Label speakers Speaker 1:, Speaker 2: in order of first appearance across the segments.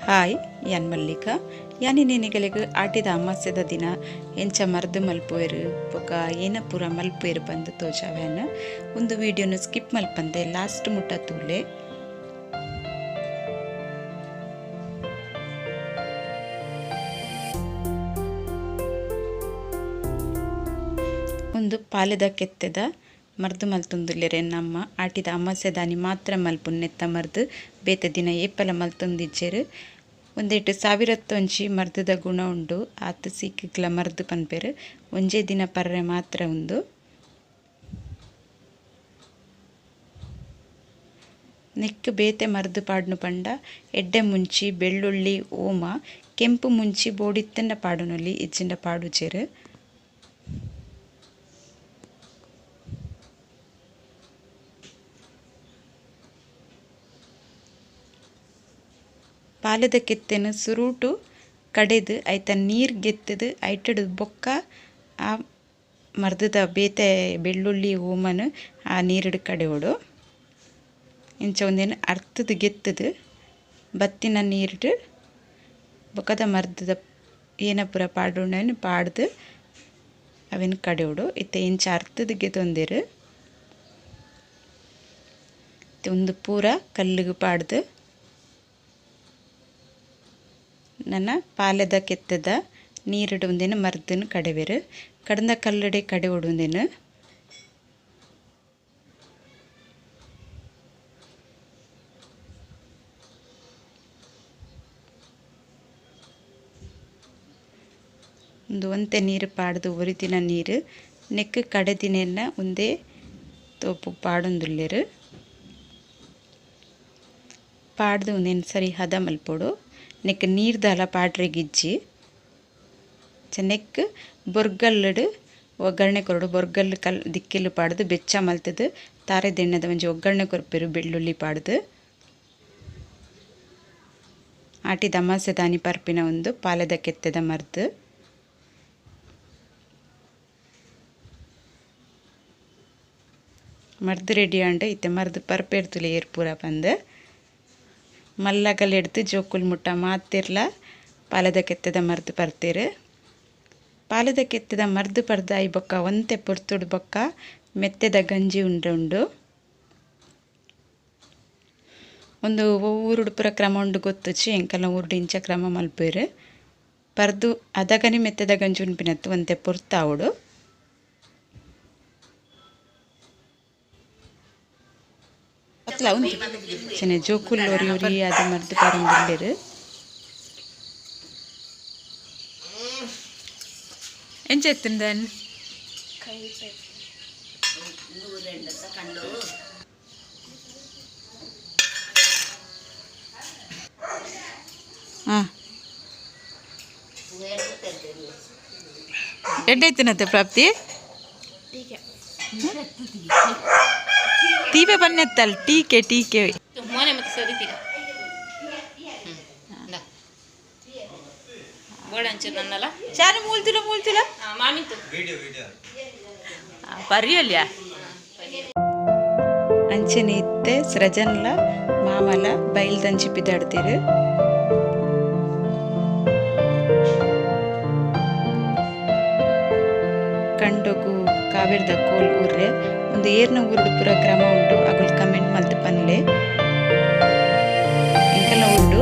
Speaker 1: Hi ಯಾನ್ ಮಲ್ಲಿಕಾ ಯಾನಿ ನೆನೆಗಳಿಗೆ ಆಟಿದ ಅಮಾಸ್ಯದ ದಿನ ಎಂಚ ಮರ್ದು ಮಲ್ಪುವೆರು ಬೊಕ ಏನ ಪೂರ ಮಲ್ಪುವೆರು ಬಂದು ತೋಜಾವ್ಯಾನ ಒಂದು ವಿಡಿಯೋನು ಸ್ಕಿಪ್ ಮಲ್ಪಂದೆ ಲಾಸ್ಟ್ ಮುಟ್ಟ ತೂಲೆ ಒಂದು ಪಾಲೆದ ಕೆತ್ತೆದ ಮರ್ದು ಮಲ್ತೊಂದುಲ್ಲೆರೆ ನಮ್ಮ ಆಟಿದ ಅಮಾಸ್ಯೆ ದಾನಿ ಮಾತ್ರ ಮಲ್ಪುನ್ನೆತ್ತ ಮರ್ದು ಬೇತೆ ದಿನ ಏಪಲ ಮಲ್ತೊಂದಿಜ್ಜೆರ್ ಒಂದೆಟ್ ಸಾವಿರತ್ತೊಂಜಿ ಮರ್ದದ ಗುಣ ಉಂಡು ಆತ್ ಸಿಕ್ಕಿಗ್ಲ ಮರ್ದು ಪನ್ಪೆರ್ ಒಂಜೇ ದಿನ ಪರ್ರೆ ಮಾತ್ರ ಉಂದು ನೆಕ್ ಬೇತೆ ಮರ್ದು ಪಾಡ್ನು ಪಂಡ ಎಡ್ಡೆ ಮುಂಚಿ ಬೆಳ್ಳುಳ್ಳಿ ಓಮ ಕೆಂಪು ಮುಂಚಿ ಬೋಡಿತ್ತೆಂಡ ಪಾಡುನೊಲಿ ಇಜ್ಜಿಂಡ ಪಾಡುಜೆರ್ ಪಾಲೆದ ಕೆತ್ತೆನ ಸುರುಟು ಕಡೆದು ಐತ ನೀರು ಗೆತ್ತದು ಐಟಡು ಬೊಕ್ಕ ಆ ಮರ್ದದ ಬೇತೆ ಬೆಳ್ಳುಳ್ಳಿ ಓಮನು ಆ ನೀರಿಡು ಕಡೆಯೋಡು ಇಂಚ ಒಂದೇನು ಅರ್ಥದ ಗೆತ್ತದು ಬತ್ತಿನ ನೀರಿಡು ಬೊಕ್ಕದ ಮರ್ದದ ಏನ ಪೂರ ಪಾಡುಣ್ಣನು ಪಾಡ್ದು ಅವೇನು ಕಡೆಯೋಡು ಇತ್ತ ಇಂಚ ಅರ್ಥದ ಗೆತ್ತೊಂದೇರು ಒಂದು ಪೂರ ಕಲ್ಲಿಗೆ ಪಾಡ್ದು ನನ್ನ ಪಾಲೆದ ಕೆತ್ತದ ನೀರಿಡು ಒಂದೇನು ಮರ್ದನ್ನು ಕಡೆವೆರು ಕಡಂದ ಕಲ್ಲಡೆ ಕಡೆ ಒಡುಂದೇನು ಒಂದು ಒಂತೆ ನೀರು ಪಾಡ್ದು ಒರಿತಿನ ನೀರು ನೆಕ್ ಕಡೆದಿನೆಲ್ಲ ಒಂದೇ ತೋಪು ಪಾಡೊಂದುಲ್ಲೆರು ಪಾಡ್ದು ಒಂದೇನು ಸರಿ ಹದ ಮಲ್ಪೋಡು ನೆಕ್ ನೀರ್ದಾಲ ಪಾಡ್ರೆಗಿಜ್ಜಿ ನೆಕ್ ಬೊರ್ಗಲ್ಲಡು ಒಗ್ಗರಣೆ ಕೊರಡು ಬೊರ್ಗಲ್ಲು ದಿಕ್ಕಿಲು ಪಾಡ್ದು ಬೆಚ್ಚ ಮಲ್ತದು ತಾರೆ ದೆಣ್ಣದ ಒಂಜಿ ಒಗ್ಗರಣೆ ಕೊರ್ಪೆರು ಬೆಳ್ಳುಳ್ಳಿ ಪಾಡ್ದು ಆಟಿದ ಅಮಾಸೆ ದಾನಿ ಪರ್ಪಿನ ಒಂದು ಪಾಲೆದ ಕೆತ್ತೆದ ಮರ್ದು ಮರ್ದು ರೆಡಿ ಆಂಡ್ ಇತ್ತೆ ಮರ್ದು ಪರ್ಪೆರ್ತುಲೆ ಏರ್ಪೂರ ಬಂದು ಮಲ್ಲಗಲ್ ಎಡ್ದು ಜೋಕುಲ್ ಮುಟ್ಟ ಮಾತಿರ್ಲ ಪಾಲೆದ ಕೆತ್ತದ ಮರ್ದು ಪರ್ತೀರು ಪಾಲೆದ ಕೆತ್ತದ ಮರ್ದು ಪರ್ದಾಯಿ ಬೊಕ್ಕ ಒಂತೆ ಪೊರ್ತುಡು ಬೊಕ್ಕ ಮೆತ್ತೆದ ಗಂಜಿ ಉಂಡು ಒಂದು ಊರುಡು ಪುರ ಕ್ರಮ ಉಂಡು ಗೊತ್ತುಚ್ಚಿ ಎಂಕಲ್ಲ ಊರುಡು ಇಂಚ ಕ್ರಮ ಮಲ್ಪೇರು ಪರ್ದು ಅದಗನಿ ಮೆತ್ತೆದ ಗಂಜಿ ಉಣ್ಪಿನತ್ತು ಒಂತೆ ಪೊರ್ತಾವುಡು ಚೆನ್ನ ಜೋಕುಲ್ ಒರಿ ಒರಿ ಅದು ಮರ್ದು ಪರಂದಿಲ್ಲೆರು ಎಂಚ ಎತ್ತುಂದನ್ ಎಡ್ಡೈತಿನತ್ತೆ ಪ್ರಾಪ್ತಿ ತೀವೆ ಬನ್ನೆತ್ತಲ್ ಟೀಕೆ ಟೀಕೆ ಚಾನು ಮೂಲ್ತಿಲ್ಲ ಪರಿಯಲ್ಯ ಅಂಚನೆ ಇತ್ತೆ ಸೃಜನ್ಲ ಮಾಮಲ ಬೈಲ್ದಂಚಿ ಪಿದಾಡ್ತೀರು ಕಂಡೋಗು ಕಾವೇರ್ದ ಕೋಲ್ ಊರ್ರೆ ಒಂದು ಏರ್ನ ಊರುಡು ಪೂರ ಕ್ರಮ ಉಂಡು ಅಗುಲ್ ಕಮೆಂಟ್ ಮಲ್ತು ಪನ್ಲೆ ಎಂಕಲ್ಲ ಉಂಡು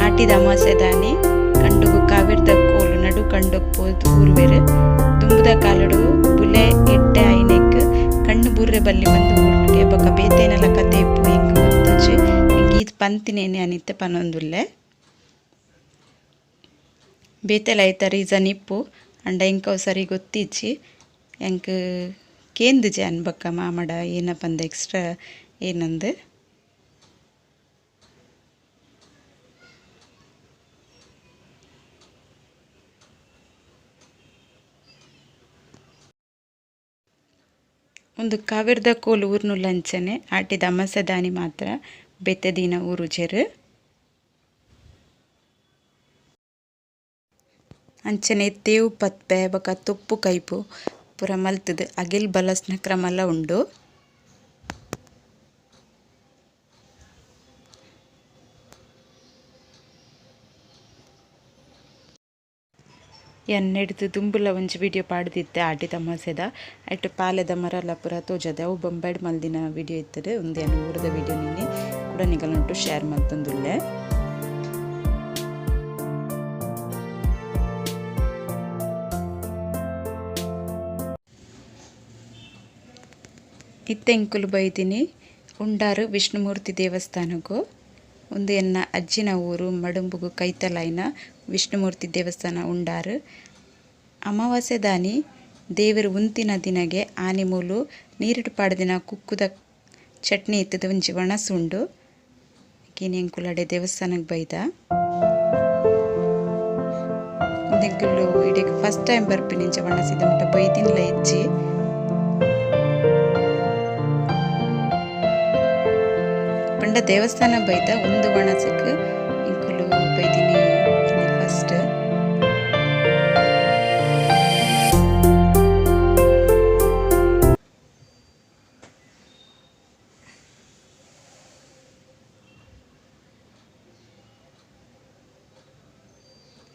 Speaker 1: ಆಟಿದ ಅಮಾಸೆ ದಾನಿ ಕಂಡುಗು ಕಾವೇರ್ದ ಕೋಲು ನಡು ಕಂಡೋಗ್ ಪೋದು ಊರ್ವೆರು ದುಂಬುದ ಕಾಲಡು ಬುಲೆ ಎಡ್ಡೆ ಐನೆಕ್ ಕಣ್ಣು ಬುರ್ರೆ ಬಲ್ಲಿ ಬಂದು ಊರ್ನಿಗೆ ಬೊಕ್ಕ ಬೇತೇನೆಲ್ಲ ಕತೆ ಇಪ್ಪು ಹೆಂಗೆ ಗೊತ್ತುಚ್ಚಿ ಹಿಂಗೆ ಇದು ಪಂತಿನೇನೆ ಅನಿತ್ತೆ ಪನೊಂದುಲ್ಲೆ ಬೇತೆಲ ಐತ ರೀಸನ್ ಇಪ್ಪು ಅಂಡ ಇಂಕವು ಸರಿ ಗೊತ್ತಿಚ್ಚಿ ಎಂಕ್ ಕೇಂದುಜೆ ಅನ್ಬಕ್ಕ ಮಾಮಡ ಏನಪ್ಪಂದ ಎಕ್ಸ್ಟ್ರಾ ಏನಂದು ಒಂದು ಕಾವೇರ್ದ ಕೋಲ್ ಊರ್ನು ಲಂಚನೆ ಆಟಿದ ಅಮಾಸೆ ದಾನಿ ಮಾತ್ರ ಬೆತ್ತೆ ದಿನ ಊರುಜೆರು ಅಂಚನೆ ತೇವು ಪತ್ಪೆ ಬೊಕ ತುಪ್ಪು ಕೈಪು ಪೂರ ಮಲ್ತುದು ಅಗಿಲ್ ಬಲಸ್ನ ಕ್ರಮಲ ಉಂಡು ಎನ್ನೆಡ್ದು ದುಂಬುಲ ಒಂಜಿ ವಿಡಿಯೋ ಪಾಡ್ದಿತ್ತೆ ಆಟಿ ತಮಾಸೆದ ಐಟ್ ಪಾಲೆದ ಮರಲ ಪುರ ತೋಜದೆ ಅವು ಬೊಂಬೈಡ್ ಮಲ್ದಿನ ವಿಡಿಯೋ ಇತ್ತದೆ ಒಂದು ಎನ್ನ ಊರದ ವಿಡಿಯೋ ನಿನ್ನೆ ಕೂಡ ನಿಗಲುಂಟು ಶೇರ್ ಮಲ್ತೊಂದುಲ್ಲೆ. ಇತ್ತೆ ಎಂಕುಲು ಬೈದಿನಿ ಉಂಡಾರು ವಿಷ್ಣುಮೂರ್ತಿ ದೇವಸ್ಥಾನಕ್ಕೂ ಒಂದು ಎನ್ನ ಅಜ್ಜಿನ ಊರು ಮಡುಂಬುಗು ಕೈತಲಾಯಿನ ವಿಷ್ಣುಮೂರ್ತಿ ದೇವಸ್ಥಾನ ಉಂಡಾರು. ಅಮಾವಾಸ್ಯೆ ದಾನಿ ದೇವರು ಉಂತಿನ ದಿನಗೆ ಆನೆ ಮೂಲು ನೀರಿಡು ಪಾಡ್ದಿನ ಕುಕ್ಕುದ ಚಟ್ನಿ ಇತ್ತದ ಒಂಜಿ ವಣಸುಂಡು ಕೀನಿ ಎಂಕುಲಡೆ ದೇವಸ್ಥಾನಕ್ಕೆ ಬೈದ ಎಂಕುಲು ಇಡೀ ಫಸ್ಟ್ ಟೈಮ್ ಬರ್ಪಿನಿಂಚ ವಣಸಿದ ಮುಟ್ಟ ಬೈದಿನ್ಲ ಇಜ್ಜಿ ಪಂಡ ದೇವಸ್ಥಾನ ಬೈದ ಒಂದು ವಣಸಕ್ಕೆ ಇಂಕುಲು ಬೈದಿನಿ ಫಸ್ಟ್.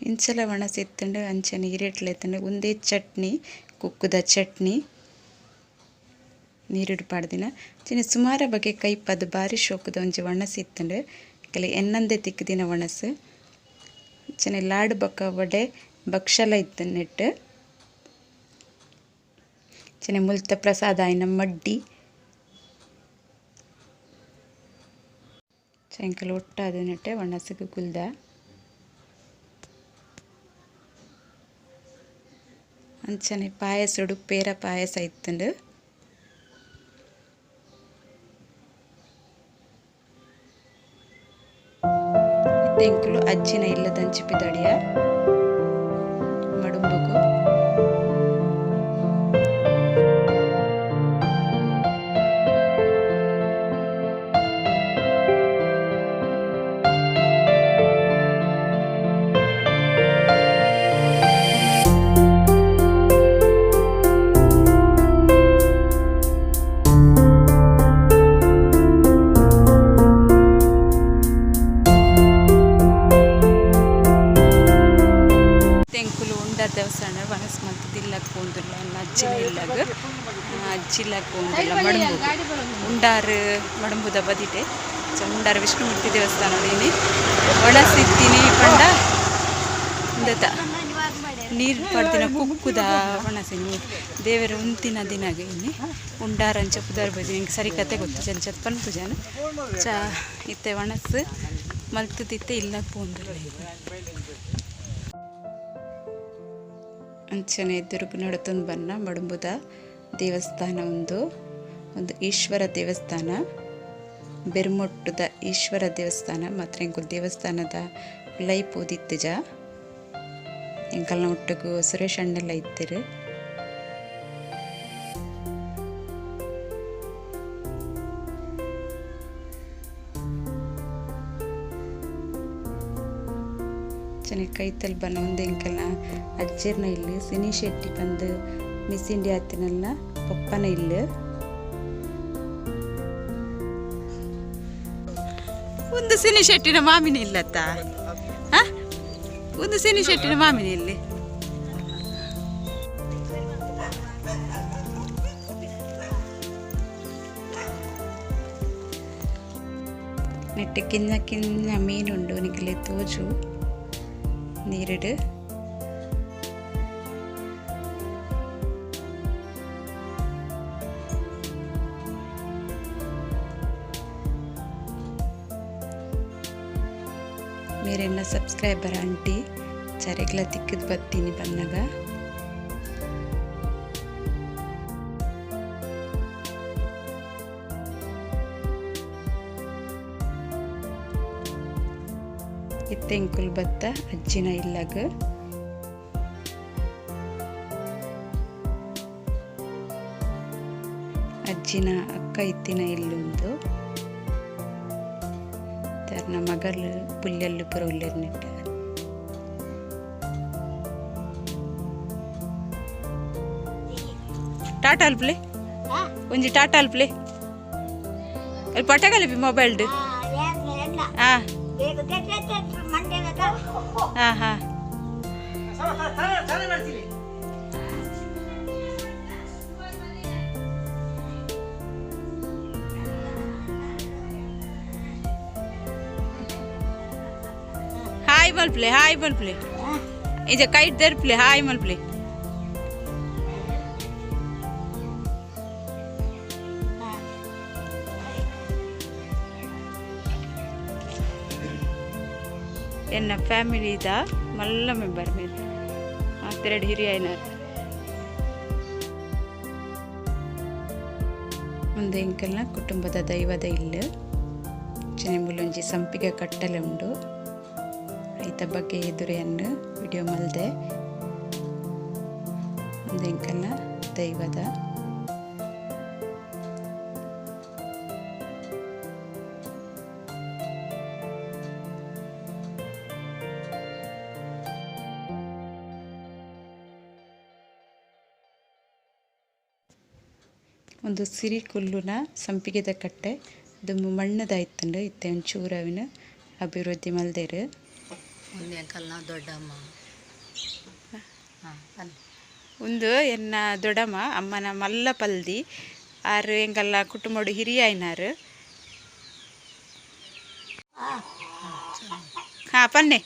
Speaker 1: ಇಂಚಲ ವಣಸಿತ್ತಂಡು ಅಂಚೆ ನೀರಿಟ್ಲೆತ್ತಂಡು ಒಂದೇ ಚಟ್ನಿ ಕುಕ್ಕುದ ಚಟ್ನಿ ನೀರಿಡು ಪಾಡ್ದಿನ ಚಿನ್ನ ಸುಮಾರು ಬಗೆ ಕೈಪದು ಬಾರಿ ಶೋಕದ ಒಂಜಿ ವಣಸು ಇತ್ತಂಡು ಕೆಲ ಎನ್ನಂದೆ ತಿಕ್ಕದಿನ ವಣಸು ಚಿನ್ನ ಲಾಡು ಬೊಕ್ಕ ವಡೆ ಭಕ್ಷಲ ಇತ್ತು ನೆಟ್ಟು ಚಿನ್ನ ಮುಲ್ತ ಪ್ರಸಾದ ಆಯ್ನ ಮಡ್ಡಿ ಸಾಯಂಕಾಲ ಒಟ್ಟಾದ ನೆಟ್ಟೆ ವಣಸಿಗೆ ಕುಲ್ದ ಅಂಚನೆ ಪಾಯಸಡು ಪೇರ ಪಾಯಸ ಇತ್ತಂಡು ಎಂಕುಲು ಅಜ್ಜಿನ ಇಲ್ಲದಂಚಿ ಪಿದಡಿಯ ಮಡುಂಬುಗು ದೇವಸ್ಥಾನ ವನಸ್ ಮತ್ತು ದಿಲ್ಲಕ್ಕೆ ಹೋಗಿಲ್ಲ ಅಜ್ಜಿನ ಇಲ್ಲಾಗ ಅಜ್ಜಿಲ್ಲಕ್ಕೆ ಹೋಗಿಲ್ಲ ಮಡುಂಬು ಉಂಡಾರು ಮಡುಂಬುದ ಬದಿಟೆ ಉಂಡಾರು ವಿಷ್ಣುಮೂರ್ತಿ ದೇವಸ್ಥಾನ ನೋಡೀನಿ ಒಣಸಿತ್ತೀನಿ ಪಂಡ ಇಂದತ ನೀರು ಪಡ್ದಿನ ಕುಕ್ಕುದ ಒಣಸಿನಿ ದೇವರ ಉಂತಿನ ದಿನಾಗ ಇನ್ನಿ ಉಂಡಾರಂಚ ಪುದರ್ ಬದಿ ನಿಂಗೆ ಸರಿ ಕತೆ ಗೊತ್ತು ಚಂಚದ ಪನ್ಪು ಜನ ಚ ಇತ್ತೆ ಒಣಸು ಮಲ್ತದಿತ್ತೆ ಇಲ್ಲಕ್ಕೆ ಹೋಗಿಲ್ಲ ಅಂಚನೆ ಎದುರುಗು ನಡ್ತಂದು ಬನ್ನ ಮಡುಂಬುದ ದೇವಸ್ಥಾನ ಒಂದು ಈಶ್ವರ ದೇವಸ್ಥಾನ ಬೆರ್ಮೊಟ್ಟುದ ಈಶ್ವರ ದೇವಸ್ಥಾನ ಮಾತ್ರ ಎಂಕುಲು ದೇವಸ್ಥಾನದ ಲೈಪ್ ಓದಿತ್ತಜ ಎಂಕಲ್ನ ಒಟ್ಟಿಗೂ ಸುರೇಶ್ ಅಣ್ಣೆಲ್ಲ ಇತ್ತರು. ಚೆನ್ನಾಗಿ ಕೈತಲ್ಲಿ ಬನ್ನ ಒಂದು ಎಂಕಲ್ನ ಅಜ್ಜರ್ನ ಇಲ್ಲಿ ಸಿನಿ ಶೆಟ್ಟಿ ಬಂದು ಮಿಸ್ ಇಂಡಿಯಾ ಹತ್ತಿನಲ್ಲ ಪಪ್ಪನ ಇಲ್ಲಿ ಒಂದು ಸಿನಿ ಶೆಟ್ಟಿನ ಮಾಮಿನ ಇಲ್ಲತ್ತ ಒಂದು ಸಿನಿ ಶೆಟ್ಟಿನ ಮಾಮಿನ ಇಲ್ಲಿ ನೆಟ್ಟು ಕಿನ್ನ ಕಿನ್ನ ಮೀನುಂಡು ನಿಗಲೆ ತೋಜು ನೀರಿಡು ಮೇರೆನ್ನ ಸಬ್ಸ್ಕ್ರೈಬರ್ ಆಂಟಿ ಚರೆಗ್ಲ ತಿಕ್ಕದ್ ಬತ್ತೀನಿ ಬನ್ನಗ ಇತ್ತೆ ಎಂಕುಲು ಬತ್ತ ಅಜ್ಜಿನ ಇಲ್ಲಾಗ ಅಜ್ಜಿನ ಅಕ್ಕ ಇತ್ತಿನ ಇಲ್ಲುಂದು ತರ್ನ ಮಗಲು ಪುಲ್ಲೆಲ್ಲು ಪುರ ಉಲ್ಲೆರ್ನಿಟ್ಟ ಟಾಟಾ ಅಲ್ಪ್ಲೆ ಒಂಜಿ ಟಾಟಾ ಅಲ್ಪ್ಲೆ ಅಲ್ಲಿ ಪಟಗಲಿ ಮೊಬೈಲ್ ಹಾ ಹಾ ಹಾ हाय मल प्ले इजे काइट देर प्ले हाय मल प्ले ಎನ್ನ ಫ್ಯಾಮಿಲಿದ ಮಲ್ಲ ಮೆಂಬರ್ ಮೇಲೆ ಮಾತ್ತೆರಡು ಹಿರಿಯಯ್ಯನರು ಮುಂದೆ ಎಂಕಲ್ನ ಕುಟುಂಬದ ದೈವದ ಇಲ್ಲು ಚೆನೆಂಬುಲೊಂಜಿ ಸಂಪಿಗೆ ಕಟ್ಟಲೆ ಉಂಡು ಐತ ಬಗ್ಗೆ ಎದುರೆಯನ್ನು ವಿಡಿಯೋ ಮಲ್ದೆ ಮುಂದೆ ಎಂಕಲ್ನ ದೈವದ ಒಂದು ಸಿರಿ ಕುಲ್ಲುನ ಸಂಪಿಗೆದ ಕಟ್ಟೆ ಅದು ಮಣ್ಣದಾಯ್ತಂಡು ಇತ್ತೆ ಒಂಚೂರವಿನ ಅಭಿವೃದ್ಧಿ ಮಲ್ದೇರು
Speaker 2: ದೊಡ್ಡಮ್ಮ
Speaker 1: ಒಂದು ಎನ್ನ ದೊಡ್ಡಮ್ಮ ಅಮ್ಮನ ಮಲ್ಲ ಪಲ್ದಿ ಆರು ಎಂಗಲ್ಲ ಕುಟುಂಬಡು ಹಿರಿಯ ಐನಾರು ಹಾ ಪನ್ನೆ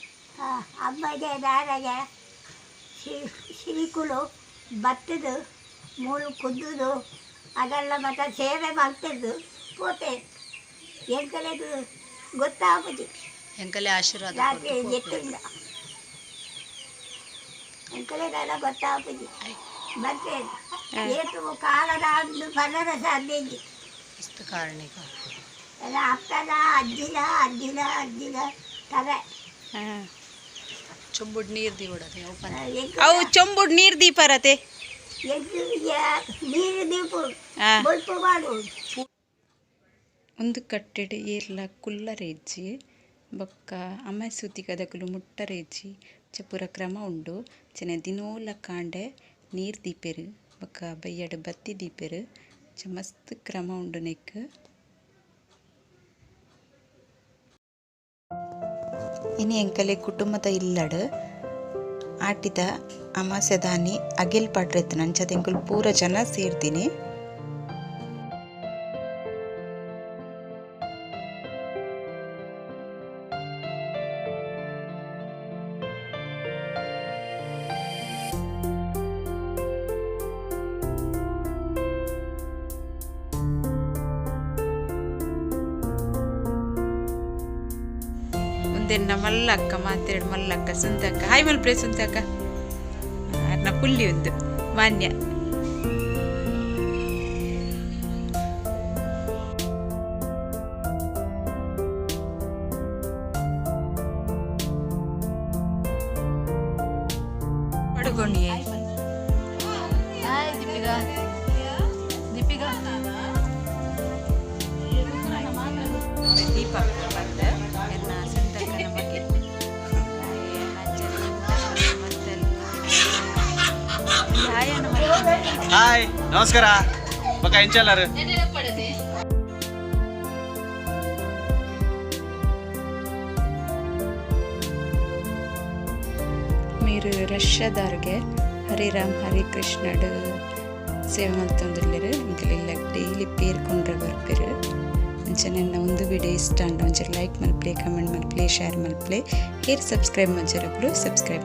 Speaker 3: ಅಮ್ಮಗೆ ದಾರಗೆ ಸಿರಿಕುಲು ಭತ್ತದು ಮೂಳು ಕುದ್ದುದು ಅದೆಲ್ಲ ಮತ್ತೆ ಸೇವೆ ಮಾಡ್ತಿದ್ದು ಪೋತೆ ಎಂಕಲೆದು ಗೊತ್ತಾಗುದು
Speaker 2: ಎಂಕಲೆ ಆಶೀರ್ವಾದ
Speaker 3: ರಾತ್ರಿ ಎತ್ತಿಂದ ಎಂಕಲೆದೆಲ್ಲ ಗೊತ್ತಾಗುದು ಮತ್ತೆ ಏತು ಕಾಲದ ಒಂದು ಪದರ ಸಾಧ್ಯ
Speaker 2: ಇಷ್ಟು ಕಾರಣಿಕ
Speaker 3: ಎಲ್ಲ ಅಪ್ಪದ ಅಜ್ಜಿಲ ತಲೆ
Speaker 2: ಚೊಂಬುಡ್ ನೀರು ದಿವಡದೆ
Speaker 1: ಅವು ಚೊಂಬುಡ್ ನೀರು ದೀಪರತೆ
Speaker 3: ನೀರು ದೀಪ ಬಲ್ಪು ಮಾಡು
Speaker 1: ಒಂದು ಕಟ್ಟೆಡು ಏರ್ಲ ಕುಲ್ಲರೇಜ್ಜಿ ಬೊಕ್ಕ ಅಮ್ಮ ಸುದ್ದಿ ಕದಕುಲು ಮುಟ್ಟರೇಜ್ಜಿ ಚಪುರ ಕ್ರಮ ಉಂಡು ಚೆನ್ನ ದಿನೋಲ ಕಾಂಡೆ ನೀರು ದೀಪೆರು ಬೊಕ್ಕ ಬಯ್ಯಡು ಬತ್ತಿ ದೀಪೆರು ಮಸ್ತ್ ಕ್ರಮ ಉಂಡು ನೆಕ್ ಇನಿ ಎಂಕಲೆ ಕುಟುಂಬದ ಇಲ್ಲಡು ಆಟಿದ ಅಮಾಸೆ ದಾನಿ ಅಗಿಲ್ ಪಡ್ರೆತ್ ನಂಚದ ಎಂಕುಲು ಪೂರ ಜನ ಸೇರ್ತೀನಿ ಒಂದೆನ್ನ ಮಲ್ಲಕ್ಕ ಮಾತೆರಡು ಮಲ್ಲಕ್ಕ ಸುಂತಕ್ಕ ಹಾಯ್ ಮಲ್ಪ್ರೆ ಸುಂತಕ್ಕ ಅರ್ನ ಪುಲ್ಲಿ ಒಂದು ಮಾನ್ಯ ಪಡುಗೋಣಿಯೇ ದೀಪ ಬಂದ ಎನ್ನ ಸುಂತಕ್ಕನ ಬಗ್ಗೆ
Speaker 4: ಹಾಯ್ ನಮಸ್ಕಾರ ಪಕ್ಕ ಎಂಚಲ್ಲಾರು
Speaker 1: మీరు ರಷ್ಯಾದವ್ರಿಗೆ ಹರಿರಾಮ್ ಹರಿಕೃಷ್ಣಡು ಸೇವೆ ಮಲ್ತೊಂದುಲ್ಲೆರು ಇಂಕಲೆಲ್ಲ ಡೈಲಿ ಪೇರ್ಕೊಂಡ್ರೆ ಬರ್ಪೆರು ಅಂಚನೆನ್ನ ಒಂದು ವಿಡಿಯೋ ಇಷ್ಟ ಅಂಡ ಒಂಚೂರು ಲೈಕ್ ಮಲ್ಪ್ಲೆ ಕಮೆಂಟ್ ಮಲ್ಪ್ಲೆ ಶೇರ್ ಮಲ್ಪ್ಲೆ ಹೇರ್ ಸಬ್ಸ್ಕ್ರೈಬ್ ಮಂಚೂರೊಬ್ರು ಸಬ್ಸ್ಕ್ರೈಬ್